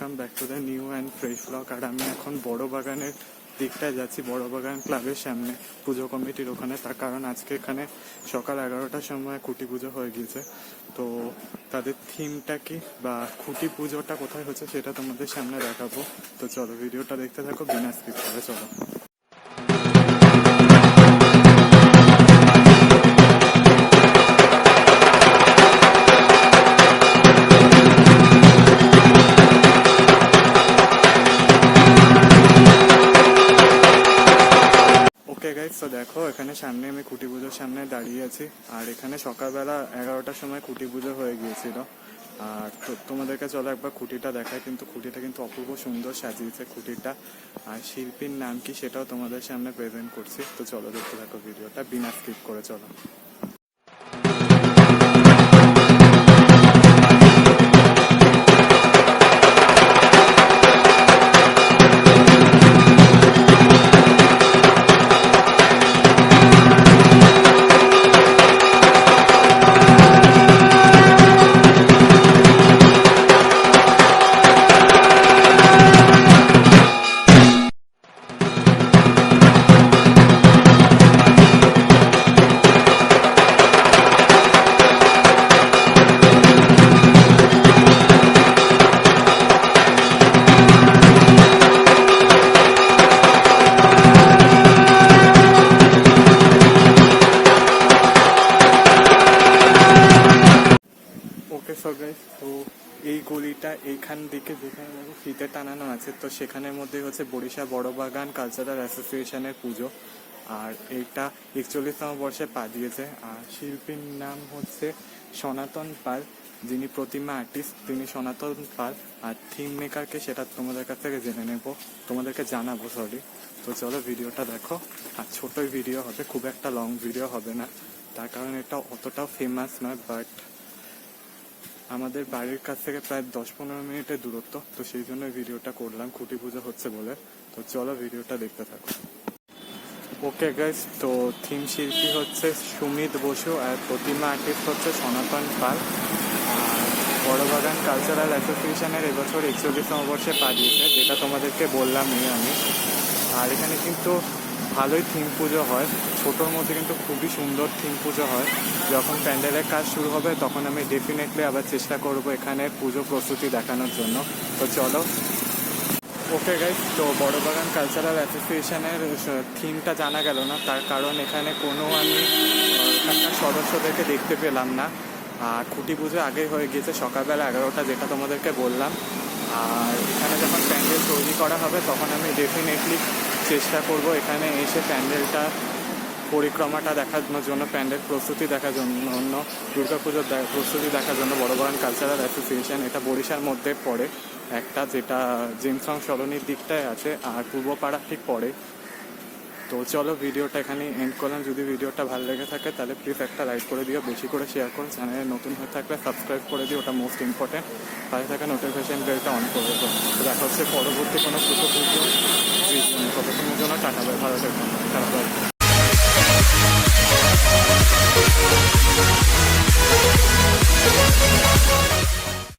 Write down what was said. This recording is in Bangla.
Welcome back to the new and fresh blog. আর আমি এখন বড় বাগানের দিকটায় যাচ্ছি, বড় বাগান ক্লাবের সামনে পুজো কমিটির ওখানে। তার কারণ আজকে এখানে সকাল 11টার সময় খুঁটি পুজো হয়ে গিয়েছে। তো তাদের থিমটা কি বা খুঁটি পুজোটা কোথায় হচ্ছে সেটা তোমাদের সামনে দেখাবো। তো চলো ভিডিওটা দেখতে থাকো বিনা স্কিপ করে। চলো। তো দেখো এখানে সামনে আমি খুঁটি পুজোর সামনে দাঁড়িয়ে আছি। আর এখানে সকালবেলা 11টার সময় খুঁটি পুজো হয়ে গিয়েছিল। আর তোমাদেরকে চলো একবার খুঁটিটা দেখায়। কিন্তু খুঁটিটা কিন্তু অপূর্ব সুন্দর সাজিয়েছে খুঁটিটা। আর শিল্পীর নাম কি সেটাও তোমাদের সামনে প্রেজেন্ট করছি। তো চলো দেখতে থাকো ভিডিওটা বিনা স্কিপ করে। চলো। তো এই গলিটা এইখান দিকে যেখানে দেখো ফিতে টানানো আছে, তো সেখানের মধ্যে হচ্ছে বরিশা বড় বাগান কালচারাল অ্যাসোসিয়েশনের পুজো। আর এইটা 41তম বর্ষে পা দিয়েছে। আর শিল্পীর নাম হচ্ছে সনাতন পাল, যিনি প্রতিমা আর্টিস্ট তিনি সনাতন পাল। আর থিম মেকারকে সেটা তোমাদের কাছ থেকে জেনে নেবো, তোমাদেরকে জানাবো সরি। তো চলো ভিডিওটা দেখো। আর ছোটই ভিডিও হবে, খুব একটা লং ভিডিও হবে না, তার কারণ এটা অতটাও ফেমাস নয়। বাট আমাদের বাড়ির কাছ থেকে প্রায় 10-15 মিনিটের দূরত্ব, তো সেই জন্য ভিডিওটা করলাম খুঁটি পুজো হচ্ছে বলে। তো চলো ভিডিওটা দেখতে থাকো। ওকে গাইস, তো থিম শিল্পী হচ্ছে সুমিত বসু আর প্রতিমা আর্টিস্ট হচ্ছে সনাতন পাল। আর বড় বাগান কালচারাল অ্যাসোসিয়েশনের এবছর 41তম বর্ষে পা দিয়েছে, যেটা তোমাদেরকে বললামই আমি। আর এখানে কিন্তু ভালোই থিম পুজো হয়, ছোটোর মধ্যে কিন্তু খুবই সুন্দর থিম পুজো হয়। যখন প্যান্ডেলের কাজ শুরু হবে তখন আমি ডেফিনেটলি আবার চেষ্টা করব এখানে পুজো প্রস্তুতি দেখানোর জন্য। তো চলো। ওকে গাইস, তো বড় বাগান কালচারাল অ্যাসোসিয়েশনের থিমটা জানা গেল না, তার কারণ এখানে কোনো আমি এখানকার সদস্যদেরকে দেখতে পেলাম না। আর খুঁটি পুজো আগেই হয়ে গিয়েছে সকালবেলা 11টা, যেটা তোমাদেরকে বললাম। আর এখানে যখন প্যান্ডেল তৈরি করা হবে তখন আমি ডেফিনেটলি চেষ্টা করব এখানে এসে প্যান্ডেলটা পরিক্রমাটা দেখানোর জন্য, প্যান্ডেল প্রস্তুতি দেখার জন্য, দুর্গাপুজোর প্রস্তুতি দেখার জন্য। বড় বাগান কালচারাল অ্যাসোসিয়েশন এটা বরিশার মধ্যে পড়ে একটা, যেটা জেমসং সরণির দিকটায় আছে আর পূর্বপাড়া ঠিক পড়ে। তো চলো ভিডিওটা এখানে এন্ড করলাম। যদি ভিডিওটা ভালো লেগে থাকে তাহলে প্লিজ একটা লাইক করে দিও, বেশি করে শেয়ার করো। চ্যানেলে নতুন হয়ে থাকলে সাবস্ক্রাইব করে দিও, ওটা মোস্ট ইম্পর্টেন্ট। পাশে থাকা নোটিফিকেশন বেলটা অন করে দেবো। দেখা হচ্ছে পরবর্তী কোনো পুজো ভিডিও। ততক্ষণের জন্য টাটা, ভালো থাকবেন।